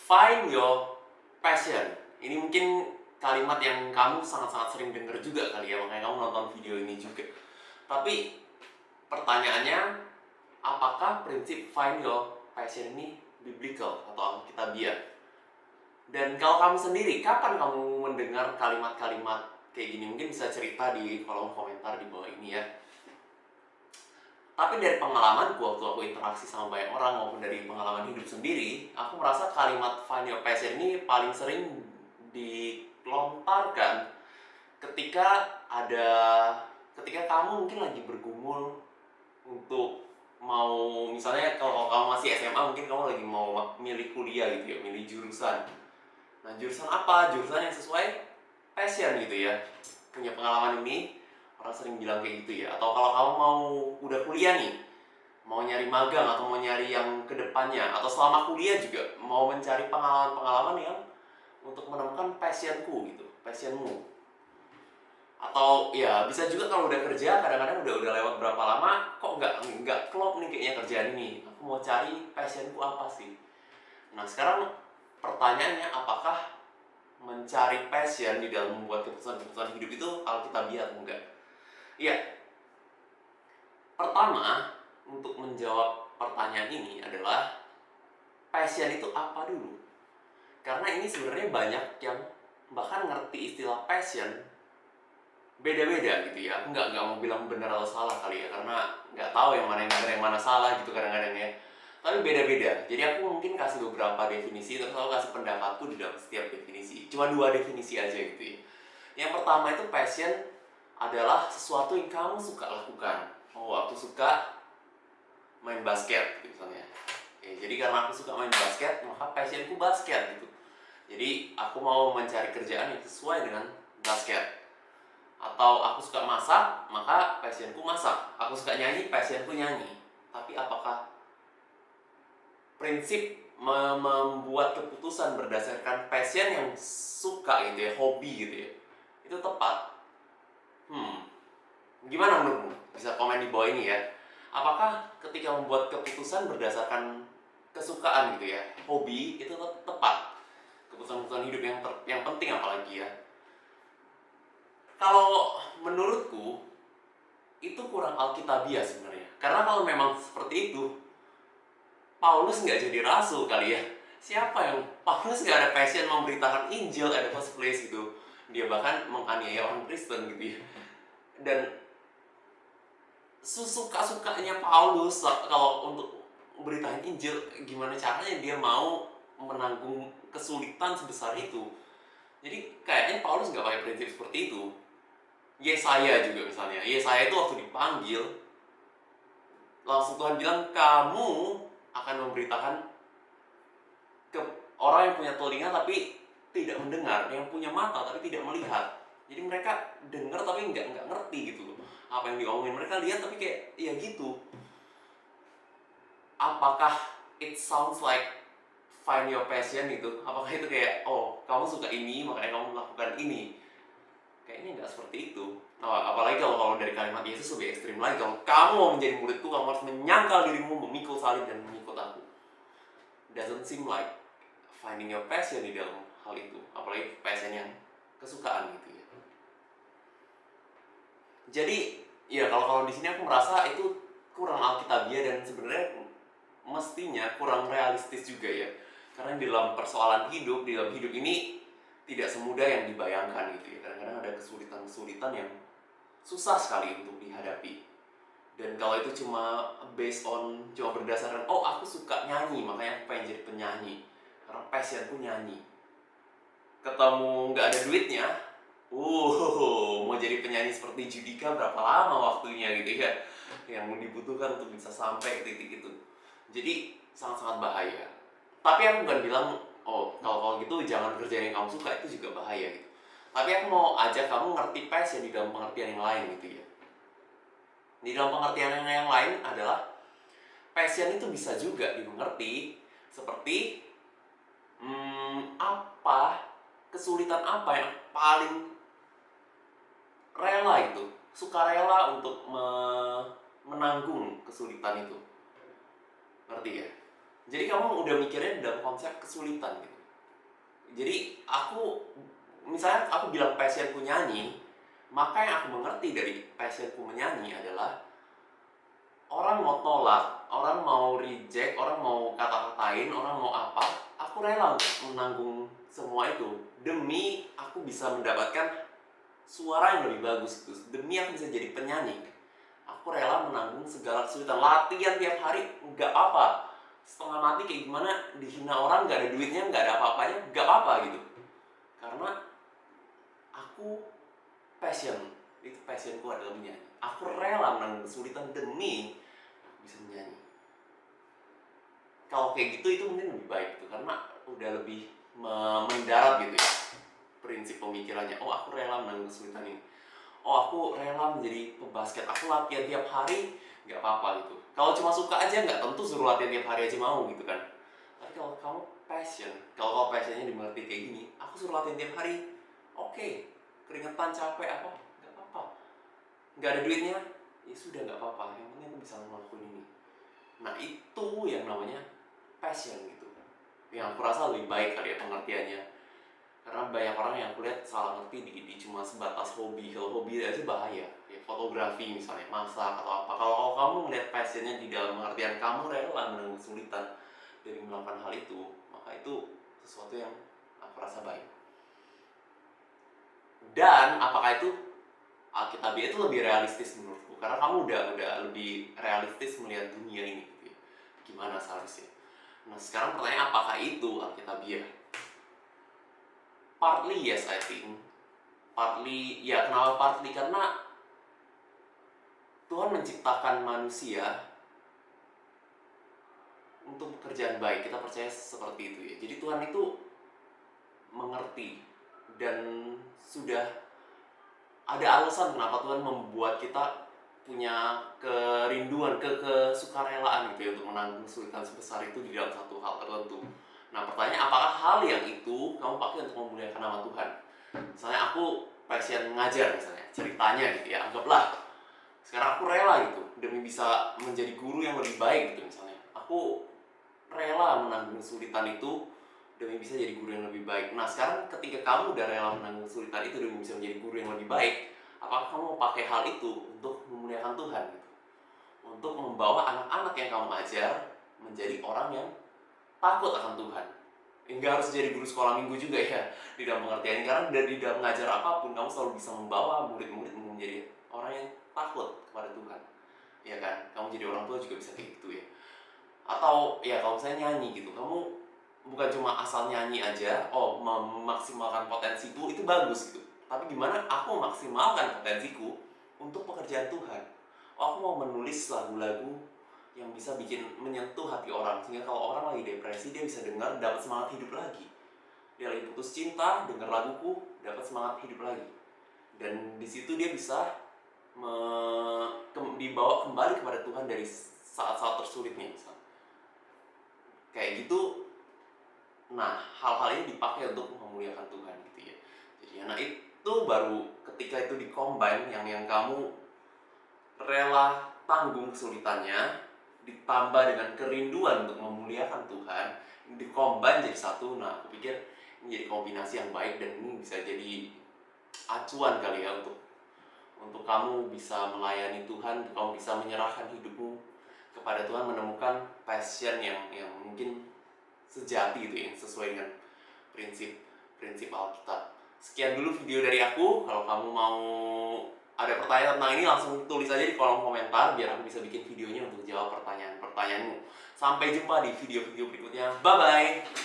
Find your passion. Ini mungkin kalimat yang kamu sangat-sangat sering dengar juga kali ya, makanya kamu nonton video ini juga. Tapi pertanyaannya, apakah prinsip find your passion ini biblical atau alkitabiah? Dan kalau kamu sendiri, kapan kamu mendengar kalimat-kalimat kayak gini? Mungkin bisa cerita di kolom komentar di bawah ini ya. Tapi dari pengalamanku waktu aku interaksi sama banyak orang maupun dari pengalaman hidup sendiri, aku merasa kalimat find your passion ini paling sering dilontarkan ketika ketika kamu mungkin lagi bergumul untuk mau, misalnya kalau kamu masih SMA mungkin kamu lagi mau milih kuliah gitu ya, milih jurusan. Nah, jurusan apa? Jurusan yang sesuai passion gitu ya. Punya pengalaman ini, orang sering bilang kayak gitu ya. Atau kalau kamu mau udah kuliah nih, mau nyari magang atau mau nyari yang kedepannya, atau selama kuliah juga mau mencari pengalaman-pengalaman yang untuk menemukan passionku gitu, passionmu. Atau ya bisa juga kalau udah kerja, kadang-kadang udah lewat berapa lama kok nggak klop nih kayaknya kerjaan ini. Aku mau cari passionku apa sih? Nah, sekarang pertanyaannya, apakah mencari passion di dalam membuat keputusan-keputusan hidup itu alkitabiah atau enggak? Iya. Pertama, untuk menjawab pertanyaan ini adalah passion itu apa dulu? Karena ini sebenarnya banyak yang bahkan ngerti istilah passion beda-beda gitu ya. Aku nggak mau bilang benar atau salah kali ya, karena nggak tahu yang mana yang benar yang mana salah gitu kadang-kadang ya. Tapi beda-beda. Jadi aku mungkin kasih beberapa definisi, terus aku kasih pendapatku di dalam setiap definisi. Cuma 2 definisi aja gitu ya. Yang pertama itu passion adalah sesuatu yang kamu suka lakukan. Oh, aku suka main basket gitu misalnya. Jadi karena aku suka main basket, maka passionku basket gitu. Jadi aku mau mencari kerjaan yang sesuai dengan basket. Atau aku suka masak, maka passionku masak. Aku suka nyanyi, passionku nyanyi. Tapi apakah prinsip membuat keputusan berdasarkan passion yang suka gitu ya, hobi gitu ya, itu tepat? Gimana menurutmu? Bisa komen di bawah ini ya. Apakah ketika membuat keputusan berdasarkan kesukaan gitu ya, hobi, itu tepat? Keputusan-keputusan hidup yang penting apalagi ya. Kalau menurutku itu kurang alkitabiah sebenarnya. Karena kalau memang seperti itu, Paulus nggak jadi rasul kali ya. Siapa yang Paulus nggak ada passion memberitakan Injil at the first place gitu. Dia bahkan menganiaya orang Kristen gitu ya. Dan suka-sukanya Paulus kalau untuk beritain Injil, gimana caranya dia mau menanggung kesulitan sebesar itu. Jadi kayaknya Paulus nggak pakai prinsip seperti itu. Yesaya juga misalnya. Yesaya itu waktu dipanggil, langsung Tuhan bilang, kamu akan memberitakan ke orang yang punya telinga tapi tidak mendengar, yang punya mata tapi tidak melihat. Jadi mereka dengar tapi nggak ngerti gitu loh apa yang diomongin. Mereka lihat tapi kayak ya gitu. Apakah it sounds like find your passion gitu? Apakah itu kayak, oh kamu suka ini makanya kamu melakukan ini? Kayaknya nggak seperti itu. Nah, apalagi kalau dari kalimat Yesus lebih ekstrim lagi. Kalau kamu mau menjadi muridku, kamu harus menyangkal dirimu, memikul salib dan mengikut aku. Doesn't seem like finding your passion di dalam hal itu. Apalagi passion yang kesukaan gitu ya. Jadi ya kalau di sini aku merasa itu kurang alkitabiah dan sebenarnya mestinya kurang realistis juga ya. Karena di dalam persoalan hidup, di dalam hidup ini tidak semudah yang dibayangkan gitu ya. Kadang-kadang ada kesulitan-kesulitan yang susah sekali untuk dihadapi. Dan kalau itu cuma berdasarkan, oh aku suka nyanyi makanya aku pengen jadi penyanyi karena passionku nyanyi. Ketemu nggak ada duitnya, mau jadi penyanyi seperti Judika berapa lama waktunya gitu ya, yang dibutuhkan untuk bisa sampai ke titik itu. Jadi sangat-sangat bahaya. Tapi aku bukan bilang, oh kalau gitu jangan kerjain yang kamu suka, itu juga bahaya gitu. Tapi aku mau ajak kamu ngerti passion di dalam pengertian yang lain gitu ya. Di dalam pengertian yang lain adalah passion itu bisa juga dimengerti seperti kesulitan apa yang paling rela itu, sukarela untuk menanggung kesulitan itu. Ngerti ya? Jadi kamu udah mikirnya dalam konsep kesulitan gitu. Jadi misalnya aku bilang passionku nyanyi, maka yang aku mengerti dari passionku menyanyi adalah orang mau tolak, orang mau reject, orang mau kata-katain, orang mau apa, aku rela untuk menanggung semua itu demi aku bisa mendapatkan suara yang lebih bagus itu, demi aku bisa jadi penyanyi. Aku rela menanggung segala kesulitan. Latihan tiap hari nggak apa, setengah mati kayak gimana, dihina orang, nggak ada duitnya, nggak ada apa-apanya, nggak apa gitu. Karena aku itu passionku adalah menyanyi. Aku rela menanggung kesulitan demi bisa menyanyi. Kalau kayak gitu itu mungkin lebih baik tuh, karena udah lebih mendarat gitu ya prinsip pemikirannya. Oh, aku rela menanggung kesulitan ini. Oh, aku rela menjadi pebasket, aku latihan tiap hari, nggak apa-apa gitu. Kalau cuma suka aja, nggak tentu suruh latihan tiap hari aja mau gitu kan. Tapi kalau kamu kalau passionnya dimengerti kayak gini, aku suruh latihan tiap hari, oke. Keringetan, capek, apa, nggak apa-apa. Nggak ada duitnya, ya sudah nggak apa-apa. Yang penting aku bisa ngelakuin ini. Nah, itu yang namanya passion gitu. Yang aku rasa lebih baik kali ya pengertiannya. Karena banyak orang yang aku lihat salah ngerti di cuma sebatas hobi. Kalau hobi aja bahaya ya, fotografi misalnya, masak atau apa. Kalau kamu melihat passionnya di dalam pengertian kamu rela menanggung kesulitan dari melakukan hal itu, maka itu sesuatu yang aku rasa baik. Dan apakah itu Alkitabiah itu lebih realistis menurutku, karena kamu udah lebih realistis melihat dunia ini gitu ya. Gimana seharusnya. Nah, sekarang pertanyaan, apakah itu Alkitabiah? Partly yes, I think. Partly, ya kenapa partly? Karena Tuhan menciptakan manusia untuk pekerjaan baik. Kita percaya seperti itu ya. Jadi Tuhan itu mengerti dan sudah ada alasan kenapa Tuhan membuat kita punya kerinduan, kesukarelaan gitu ya, untuk menanggung kesulitan sebesar itu di dalam satu hal tertentu. Nah, pertanyaan, apakah hal yang itu kamu pakai untuk memuliakan nama Tuhan? Misalnya aku passion ngajar misalnya, ceritanya gitu ya, anggaplah sekarang aku rela gitu demi bisa menjadi guru yang lebih baik gitu misalnya. Aku rela menanggung kesulitan itu demi bisa jadi guru yang lebih baik. Nah, sekarang ketika kamu udah rela menanggung kesulitan itu demi bisa menjadi guru yang lebih baik, apakah kamu mau pakai hal itu untuk memuliakan Tuhan gitu? Untuk membawa anak-anak yang kamu ajar menjadi orang yang takut akan Tuhan. Enggak harus jadi guru sekolah minggu juga ya di dalam pengertian, karena dari dalam mengajar apapun kamu selalu bisa membawa murid-murid menjadi orang yang takut kepada Tuhan, ya kan? Kamu jadi orang tua juga bisa kayak gitu ya. Atau ya kalau misalnya nyanyi gitu, kamu bukan cuma asal nyanyi aja, memaksimalkan potensiku itu bagus gitu, tapi gimana aku memaksimalkan potensiku untuk pekerjaan Tuhan. Aku mau menulis lagu-lagu yang bisa menyentuh hati orang, sehingga kalau orang lagi depresi dia bisa dengar, dapat semangat hidup lagi. Dia lagi putus cinta, dengar laguku, dapat semangat hidup lagi. Dan di situ dia bisa dibawa kembali kepada Tuhan dari saat-saat tersulitnya misalnya. Kayak gitu. Nah, hal-hal ini dipakai untuk memuliakan Tuhan gitu ya. Jadi, nah itu baru ketika itu dikombin, yang kamu rela tanggung kesulitannya ditambah dengan kerinduan untuk memuliakan Tuhan, dikombin jadi satu. Nah, aku pikir ini jadi kombinasi yang baik, dan ini bisa jadi acuan kali ya untuk kamu bisa melayani Tuhan, untuk kamu bisa menyerahkan hidupmu kepada Tuhan, menemukan passion yang mungkin sejati gitu ya, sesuai dengan prinsip Alkitab. Sekian dulu video dari aku. Kalau kamu mau ada pertanyaan tentang ini, langsung tulis aja di kolom komentar biar aku bisa bikin videonya untuk jawab pertanyaan-pertanyaanmu. Sampai jumpa di video-video berikutnya. Bye bye.